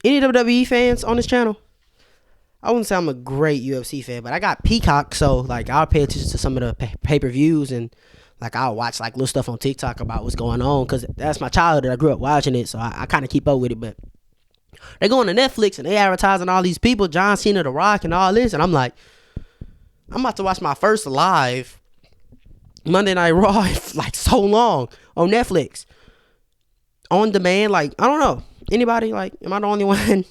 Any WWE fans on this channel? I wouldn't say I'm a great UFC fan, but I got Peacock, so like I'll pay attention to some of the pay-per-views, and like I'll watch like little stuff on TikTok about what's going on, because that's my childhood. I grew up watching it, so I kind of keep up with it. But they go on to Netflix and they advertising all these people, John Cena, The Rock, and all this, and I'm like, I'm about to watch my first live Monday Night Raw in like so long on Netflix, on demand. Like, I don't know, anybody, like, am I the only one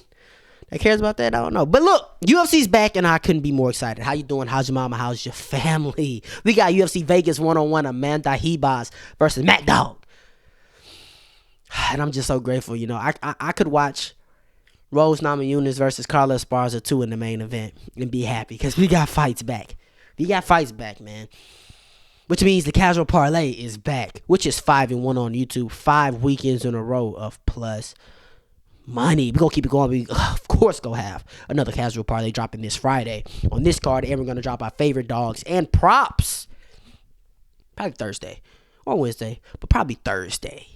that cares about that? I don't know. But look, UFC's back and I couldn't be more excited. How you doing? How's your mama? How's your family? We got UFC Vegas 1-on-1, Amanda Ribas versus Matt Dog. And I'm just so grateful. You know, I could watch Rose Namajunas versus Carla Esparza 2 in the main event and be happy, because we got fights back. We got fights back, man. Which means the casual parlay is back, which is 5-1 on YouTube. 5 weekends in a row of plus money. We're going to keep it going. We, of course, going to have another casual parlay dropping this Friday on this card. And we're going to drop our favorite dogs and props. Probably Thursday or Wednesday, but probably Thursday.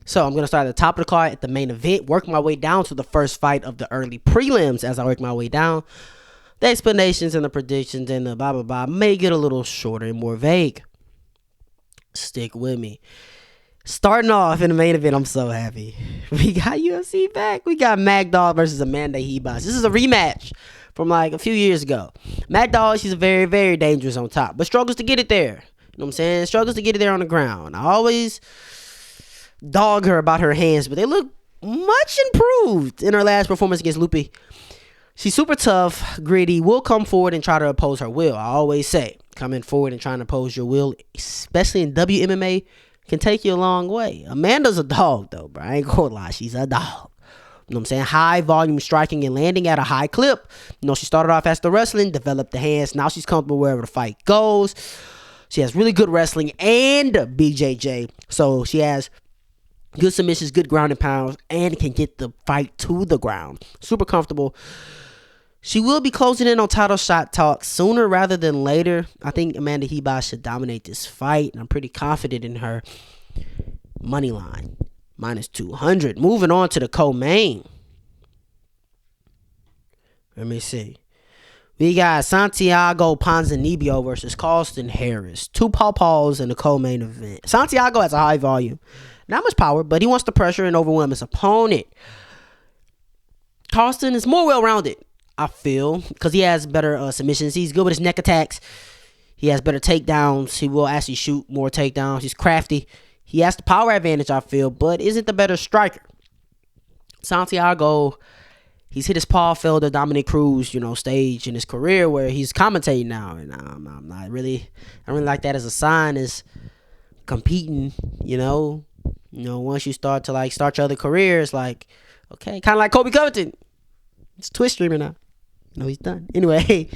So I'm going to start at the top of the card at the main event, work my way down to the first fight of the early prelims. As I work my way down, the explanations and the predictions and the blah, blah, blah may get a little shorter and more vague. Stick with me. Starting off in the main event, I'm so happy. We got UFC back. We got Matt Dog versus Amanda Ribas. This is a rematch from like a few years ago. Matt Dog, she's very, very dangerous on top, but struggles to get it there. You know what I'm saying? Struggles to get it there on the ground. I always dog her about her hands, but they look much improved in her last performance against Lupe. She's super tough, gritty, will come forward and try to oppose her will. I always say, coming forward and trying to oppose your will, especially in WMMA, can take you a long way. Amanda's a dog, though, bro. I ain't gonna lie. She's a dog. You know what I'm saying? High volume striking and landing at a high clip. You know, she started off as the wrestling, developed the hands. Now she's comfortable wherever the fight goes. She has really good wrestling and BJJ. So she has good submissions, good ground and pounds, and can get the fight to the ground. Super comfortable. She will be closing in on title shot talk sooner rather than later. I think Amanda Ribas should dominate this fight, and I'm pretty confident in her. Money line, -200. Moving on to the co-main. Let me see. We got Santiago Ponzinibbio versus Carlston Harris. 2 pawpaws in the co-main event. Santiago has a high volume. Not much power, but he wants to pressure and overwhelm his opponent. Carlston is more well-rounded, I feel, because he has better submissions. He's good with his neck attacks. He has better takedowns. He will actually shoot more takedowns. He's crafty. He has the power advantage, I feel, but isn't the better striker. Santiago, he's hit his Paul Felder, Dominic Cruz, stage in his career where he's commentating now, and I'm not really, I don't really like that as a sign as competing. Once you start to start your other careers, okay, kind of like Kobe Covington. It's Twitch streamer now. He's done. Anyway,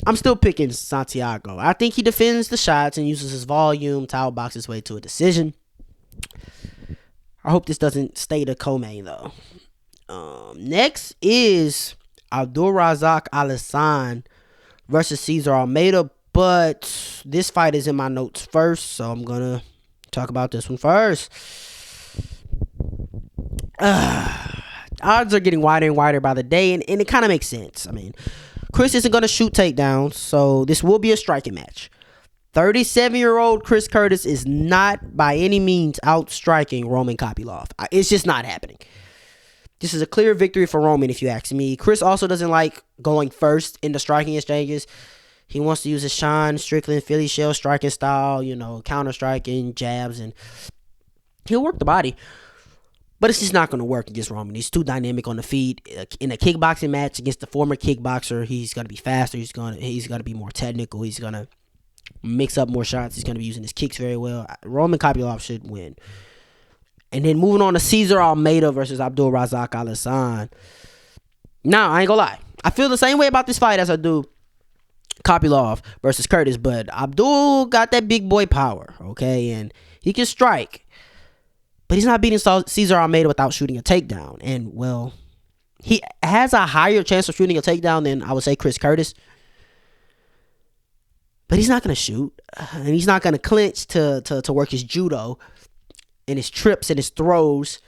I'm still picking Santiago. I think he defends the shots and uses his volume to outbox his way to a decision. I hope this doesn't stay the co-main, though. Next is Abdulrazak Alhassan versus Cesar Almeida, but this fight is in my notes first, so I'm going to talk about this one first. Odds are getting wider and wider by the day, and it kind of makes sense. I mean, Chris isn't going to shoot takedowns, so this will be a striking match. 37-year-old Chris Curtis is not by any means outstriking Roman Kopylov. It's just not happening. This is a clear victory for Roman, if you ask me. Chris also doesn't like going first in the striking exchanges. He wants to use his Sean Strickland Philly shell striking style, counter striking, jabs, and he'll work the body. But it's just not going to work against Roman. He's too dynamic on the feet. In a kickboxing match against the former kickboxer, he's going to be faster. He's going to be more technical. He's going to mix up more shots. He's going to be using his kicks very well. Roman Kopylov should win. And then moving on to Cesar Almeida versus Abdulrazak Alhassan. Now, I ain't going to lie. I feel the same way about this fight as I do Kopylov versus Curtis. But Abdul got that big boy power, okay? And he can strike. But he's not beating Cesar Almeida without shooting a takedown. And, well, he has a higher chance of shooting a takedown than, I would say, Chris Curtis. But he's not going to shoot. And he's not going to clinch to work his judo and his trips and his throws.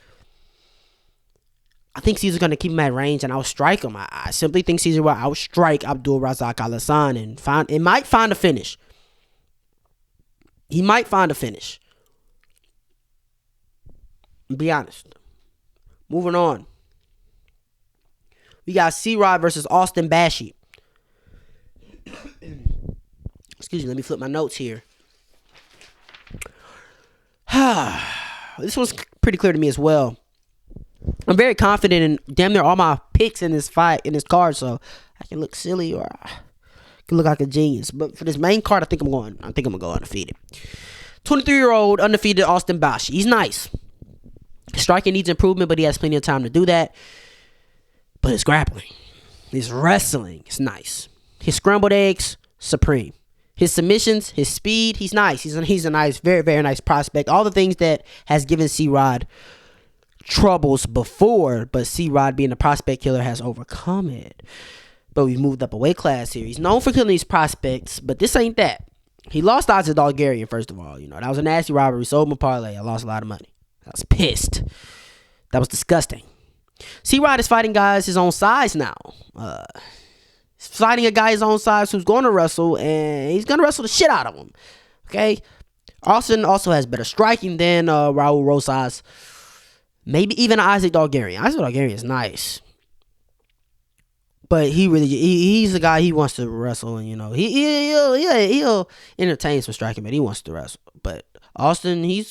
I think Caesar's going to keep him at range and outstrike him. I simply think Caesar will outstrike Abdul Razak Al Hassan and might find a finish. He might find a finish. Be honest. Moving on. We got C-Rod versus Austin Bashi. Excuse me, let me flip my notes here. This one's pretty clear to me as well. I'm very confident in damn near all my picks in this fight, in this card, so I can look silly or I can look like a genius. But for this main card, I think I'm gonna go undefeated. 23-year-old undefeated Austin Bashi. He's nice. His striking needs improvement, but he has plenty of time to do that. But his grappling, his wrestling is nice. His scrambled eggs, supreme. His submissions, his speed, he's nice. He's a nice, very, very nice prospect. All the things that has given C-Rod troubles before, but C-Rod being a prospect killer has overcome it. But we moved up a weight class here. He's known for killing these prospects, but this ain't that. He lost odds to Bulgarian, first of all. That was a nasty robbery. Sold my parlay. I lost a lot of money. I was pissed. That was disgusting. C-Rod is fighting guys his own size now. He's fighting a guy his own size who's going to wrestle, and he's going to wrestle the shit out of him. Okay? Austin also has better striking than Raul Rosas. Maybe even Isaac Bulgarian. Isaac Bulgarian is nice. But he's a guy he wants to wrestle, and he'll entertain some striking, but he wants to wrestle. But Austin, he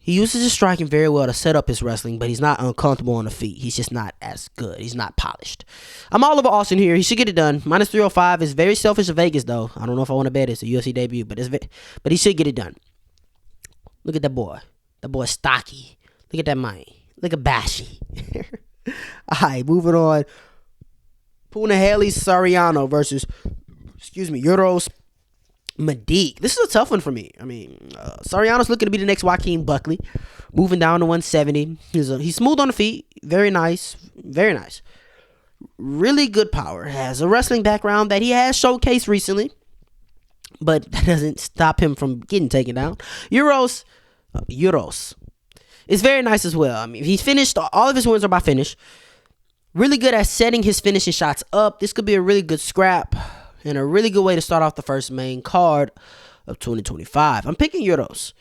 uses his striking very well to set up his wrestling, but he's not uncomfortable on the feet. He's just not as good. He's not polished. I'm all over Austin here. He should get it done. Minus 305 is very selfish of Vegas, though. I don't know if I want to bet it's a UFC debut, but he should get it done. Look at that boy. That boy stocky. Look at that man. Look at Bashi. All right, moving on. Punahele Soriano versus, Euros Medique. This is a tough one for me. I mean, Soriano's looking to be the next Joaquin Buckley, moving down to 170. He's smooth on the feet. Very nice. Very nice. Really good power. Has a wrestling background that he has showcased recently, but that doesn't stop him from getting taken down. Euros is very nice as well. I mean, he's finished. All of his wins are by finish. Really good at setting his finishing shots up. This could be a really good scrap and a really good way to start off the first main card of 2025. I'm picking Euros.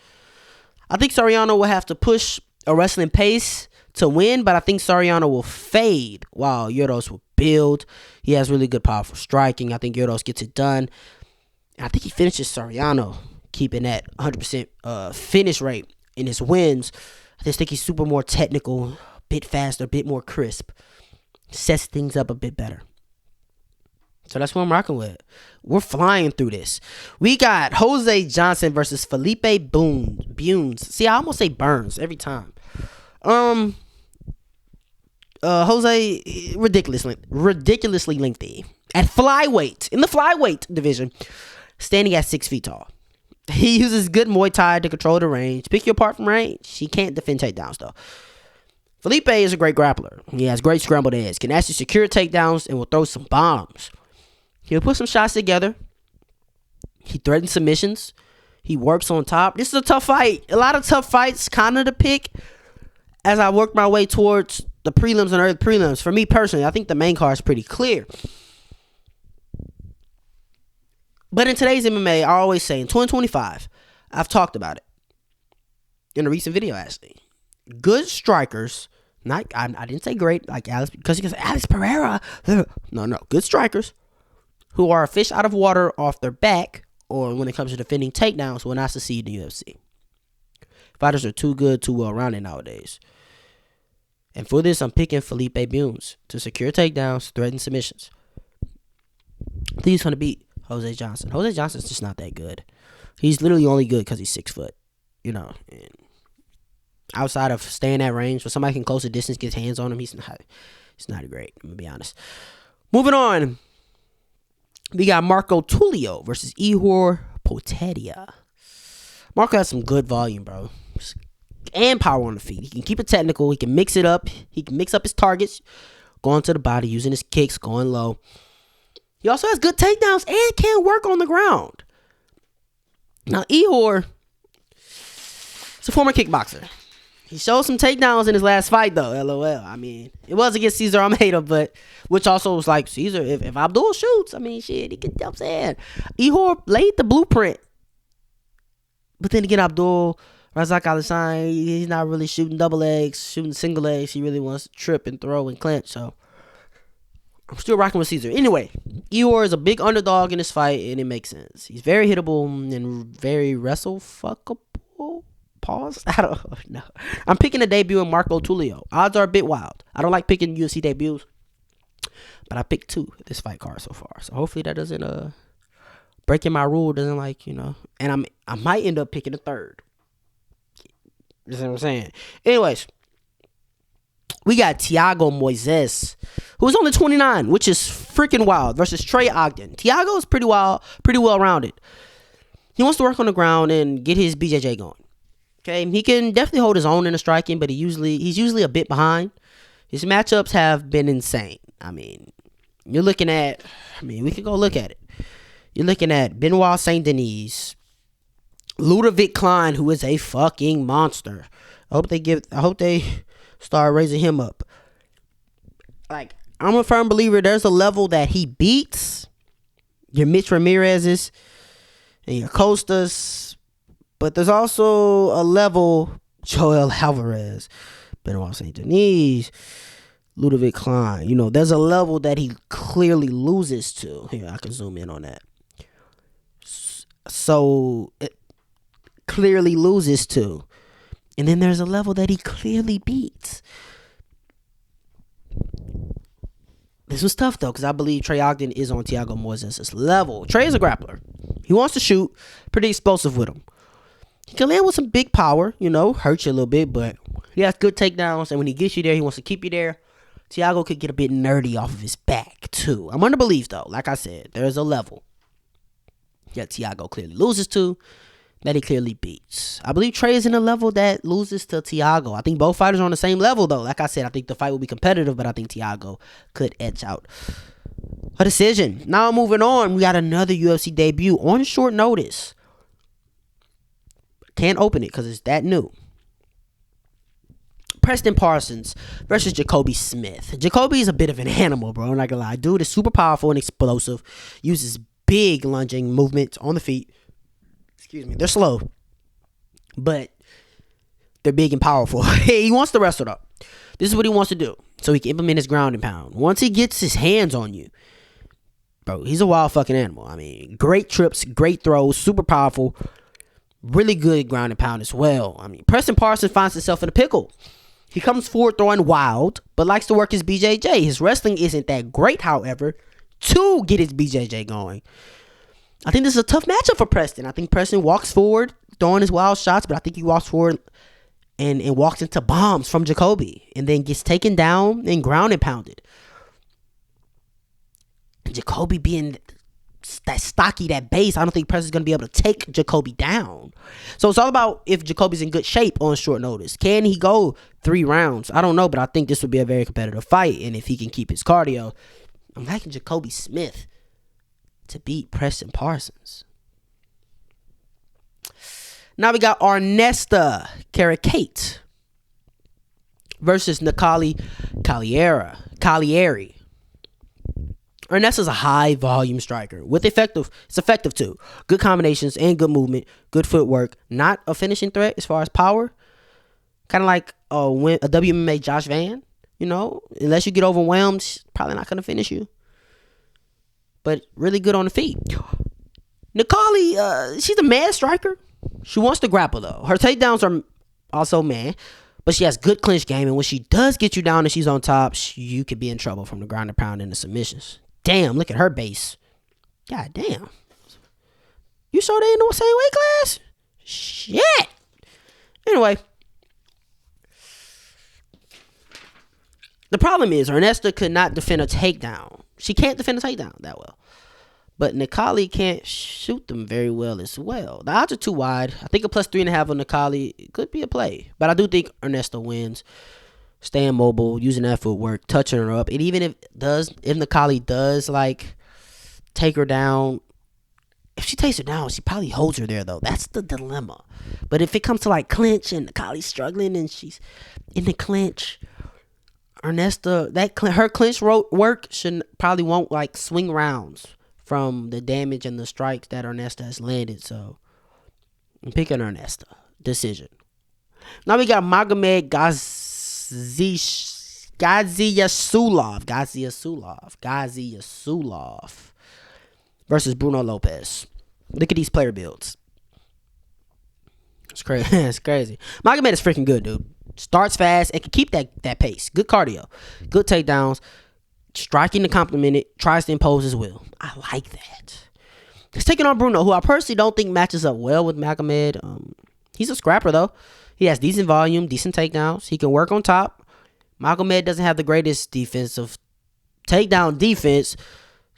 I think Soriano will have to push a wrestling pace to win, but I think Soriano will fade while Euros will build. He has really good powerful striking. I think Euros gets it done. And I think he finishes Soriano, keeping that 100% finish rate in his wins. I just think he's super more technical, a bit faster, a bit more crisp. Sets things up a bit better. So that's what I'm rocking with. We're flying through this. We got Jose Johnson versus Felipe Bunes. See, I almost say Burns every time. Jose, ridiculously lengthy. At flyweight, in the flyweight division, standing at 6 feet tall. He uses good Muay Thai to control the range. Pick you apart from range. He can't defend takedowns, though. Felipe is a great grappler. He has great scrambled eggs, can actually secure takedowns, and will throw some bombs. He'll put some shots together. He threatens submissions. He works on top. This is a tough fight. A lot of tough fights, kind of to pick as I work my way towards the prelims and early prelims. For me personally, I think the main card is pretty clear. But in today's MMA, I always say in 2025, I've talked about it in a recent video, actually. Good strikers, I didn't say great, like Alex, because Alex Pereira. No, good strikers who are a fish out of water off their back, or when it comes to defending takedowns, will not succeed in the UFC. Fighters are too good, too well-rounded nowadays. And for this, I'm picking Felipe Bunes to secure takedowns, threaten submissions. I think he's going to beat Jose Johnson. Jose Johnson's just not that good. He's literally only good because he's 6 foot, and outside of staying at range, where somebody can close the distance, get hands on him, he's not great. I'm gonna be honest. Moving on, we got Marco Tulio versus Ihor Potieria. Marco has some good volume, bro, and power on the feet. He can keep it technical. He can mix it up. He can mix up his targets, going to the body, using his kicks, going low. He also has good takedowns and can work on the ground. Now, Ihor is a former kickboxer. He showed some takedowns in his last fight, though. LOL. I mean, it was against Cesar Almeida, but which also was like, Cesar, if Abdul shoots, I mean, shit, he could, you know what I'm saying? Ihor laid the blueprint. But then again, Abdul Razak Alisane, he's not really shooting double legs, shooting single legs. He really wants to trip and throw and clinch, so I'm still rocking with Cesar. Anyway, Ihor is a big underdog in this fight, and it makes sense. He's very hittable and very wrestle-fuckable. Pause? I don't know. I'm picking a debut in Marco Tulio. Odds are a bit wild. I don't like picking UFC debuts, but I picked 2 at this fight card so far. So hopefully that doesn't breaking my rule doesn't, like, you know. And I might end up picking a third. You know what I'm saying? Anyways, we got Thiago Moises, who's only 29, which is freaking wild, versus Trey Ogden. Thiago is pretty well-rounded. He wants to work on the ground and get his BJJ going. Okay, he can definitely hold his own in the striking, but he's usually a bit behind. His matchups have been insane. I mean, we could go look at it. You're looking at Benoit Saint Denis, Ludovic Klein, who is a fucking monster. I hope they start raising him up. Like, I'm a firm believer there's a level that he beats your Mitch Ramirez's and your Costas, but there's also a level Joel Alvarez, Benoit Saint Denis, Ludovic Klein. You know, there's a level that he clearly loses to. Here, I can zoom in on that. So it clearly loses to. And then there's a level that he clearly beats. This was tough, though, because I believe Trey Ogden is on Thiago Moises' level. Trey is a grappler. He wants to shoot. Pretty explosive with him. He can land with some big power, you know, hurt you a little bit, but he has good takedowns, and when he gets you there, he wants to keep you there. Thiago could get a bit nerdy off of his back, too. I'm under belief, though. Like I said, there's a level that Thiago clearly loses to, that he clearly beats. I believe Trey is in a level that loses to Thiago. I think both fighters are on the same level, though. Like I said, I think the fight will be competitive, but I think Thiago could edge out a decision. Now moving on, we got another UFC debut on short notice. Can't open it because it's that new. Preston Parsons versus Jacoby Smith. Jacoby is a bit of an animal, bro. I'm not gonna lie. Dude is super powerful and explosive. Uses big lunging movements on the feet. Excuse me. They're slow, but they're big and powerful. He wants to wrestle, though. This is what he wants to do, so he can implement his ground and pound. Once he gets his hands on you, bro, he's a wild fucking animal. I mean, great trips, great throws, super powerful. Really good ground and pound as well. I mean, Preston Parsons finds himself in a pickle. He comes forward throwing wild, but likes to work his BJJ. His wrestling isn't that great, however, to get his BJJ going. I think this is a tough matchup for Preston. I think Preston walks forward throwing his wild shots, but I think he walks forward and walks into bombs from Jacoby and then gets taken down and ground and pounded. And Jacoby being that stocky, that base, I don't think Preston's going to be able to take Jacoby down. So it's all about if Jacoby's in good shape on short notice. Can he go 3 rounds? I don't know, but I think this would be a very competitive fight. And if he can keep his cardio, I'm liking Jacoby Smith to beat Preston Parsons. Now we got Arnesta Caracate versus Nikali Cagliari. Ernesta's a high volume striker it's effective too. Good combinations and good movement, good footwork. Not a finishing threat as far as power. Kind of like a WMA Josh Van, you know, unless you get overwhelmed, she's probably not gonna finish you. But really good on the feet. Nikali, she's a mad striker. She wants to grapple though. Her takedowns are also mad, but she has good clinch game, and when she does get you down and she's on top, you could be in trouble from the ground and pound and the submissions. Damn, look at her base. God damn. You sure they in the same weight class? Shit. Anyway. The problem is, Ernesta could not defend a takedown. She can't defend a takedown that well. But Nikali can't shoot them very well as well. The odds are too wide. I think a plus 3.5 on Nikali could be a play. But I do think Ernesta wins. Staying mobile, using that footwork, touching her up. And even if Nikali does like take her down If she takes her down, she probably holds her there though. That's the dilemma. But if it comes to like clinch and Kali's struggling and she's in the clinch, Ernesta, her clinch work probably won't like swing rounds from the damage and the strikes that Ernesta has landed. So I'm picking Ernesta. Decision. Now we got Magomed Ghaziasulov versus Bruno Lopez. Look at these player builds. It's crazy. It's crazy. Magomed is freaking good, dude. Starts fast and can keep that pace. Good cardio. Good takedowns. Striking to complement it. Tries to impose his will. I like that. He's taking on Bruno, who I personally don't think matches up well with Magomed. He's a scrapper, though. He has decent volume, decent takedowns. He can work on top. Magomed doesn't have the greatest defensive takedown defense.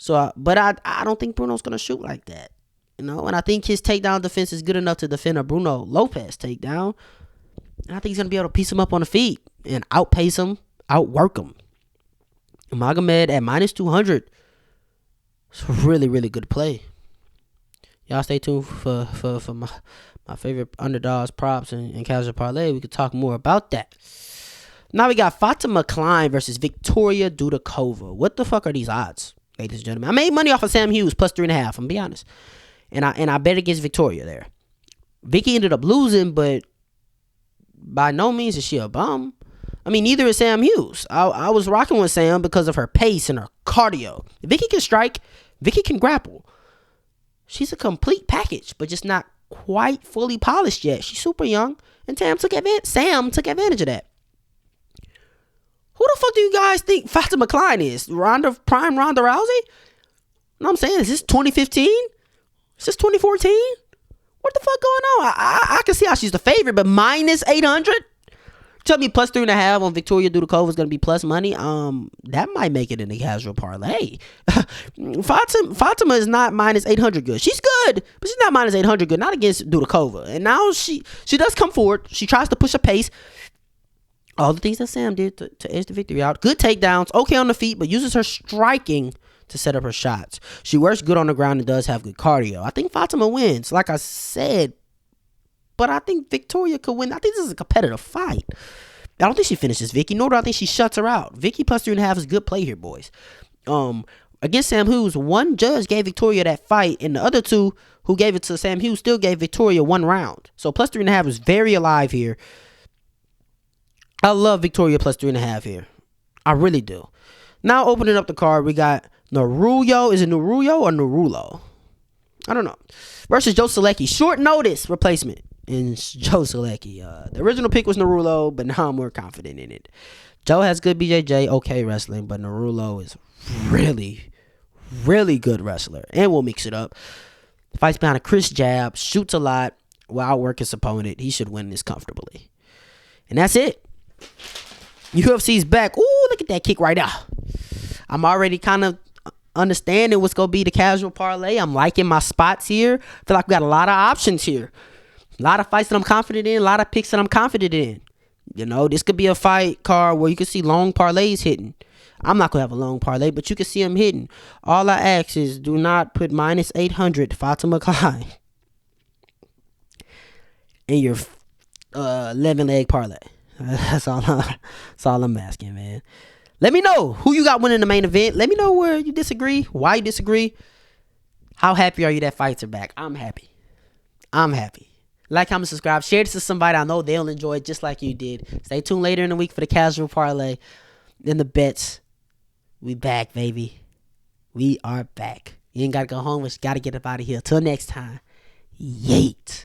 But I don't think Bruno's going to shoot like that. And I think his takedown defense is good enough to defend a Bruno Lopez takedown. And I think he's going to be able to piece him up on the feet and outpace him, outwork him. Magomed at minus 200. It's a really, really good play. Y'all stay tuned for my favorite underdogs, props, and casual parlay. We could talk more about that. Now we got Fatima Klein versus Victoria Dudakova. What the fuck are these odds, ladies and gentlemen? I made money off of Sam Hughes plus 3.5. I'm gonna be honest, and I bet against Victoria there. Vicky ended up losing, but by no means is she a bum. I mean, neither is Sam Hughes. I was rocking with Sam because of her pace and her cardio. Vicky can strike. Vicky can grapple. She's a complete package, but just not quite fully polished yet. She's super young, and Sam took advantage of that. Who the fuck do you guys think Fatima Klein is? Prime Ronda Rousey? You know what I'm saying? Is this 2015? Is this 2014? What the fuck going on? I can see how she's the favorite, but minus 800? Tell me plus 3.5 on Victoria Dudakova is going to be plus money. That might make it in the casual parlay. Fatima is not minus 800 good. She's good, but she's not minus 800 good. Not against Dudakova. And now she does come forward. She tries to push a pace. All the things that Sam did to edge the victory out. Good takedowns. Okay on the feet, but uses her striking to set up her shots. She works good on the ground and does have good cardio. I think Fatima wins, like I said. But I think Victoria could win. I think this is a competitive fight. I don't think she finishes Vicky, nor do I think she shuts her out. Vicky plus 3.5 is a good play here, boys. Against Sam Hughes, one judge gave Victoria that fight, and the other two who gave it to Sam Hughes still gave Victoria one round. So plus 3.5 is very alive here. I love Victoria plus 3.5 here. I really do. Now opening up the card, we got Naruyo. Is it Naruyo or Narulo? I don't know. Versus Joe Selecki. Short notice replacement in Joe Selecki. The original pick was Narulo, but now I'm more confident in it. Joe has good BJJ, okay wrestling, but Narulo is really, really good wrestler. And we'll mix it up. Fights behind a crisp jab, shoots a lot, will outwork his opponent. He should win this comfortably. And that's it. UFC's back. Ooh, look at that kick right now. I'm already kind of understanding what's going to be the casual parlay. I'm liking my spots here. I feel like we got a lot of options here. A lot of fights that I'm confident in. A lot of picks that I'm confident in. This could be a fight card where you can see long parlays hitting. I'm not going to have a long parlay, but you can see them hitting. All I ask is do not put minus 800 Fatima Klein in your 11-leg parlay. That's all I'm asking, man. Let me know who you got winning the main event. Let me know where you disagree, why you disagree. How happy are you that fights are back? I'm happy. Like, comment, subscribe. Share this to somebody I know they'll enjoy it just like you did. Stay tuned later in the week for the casual parlay. Then the bets. We back, baby. We are back. You ain't got to go home. We just got to get up out of here. Till next time. Yeet.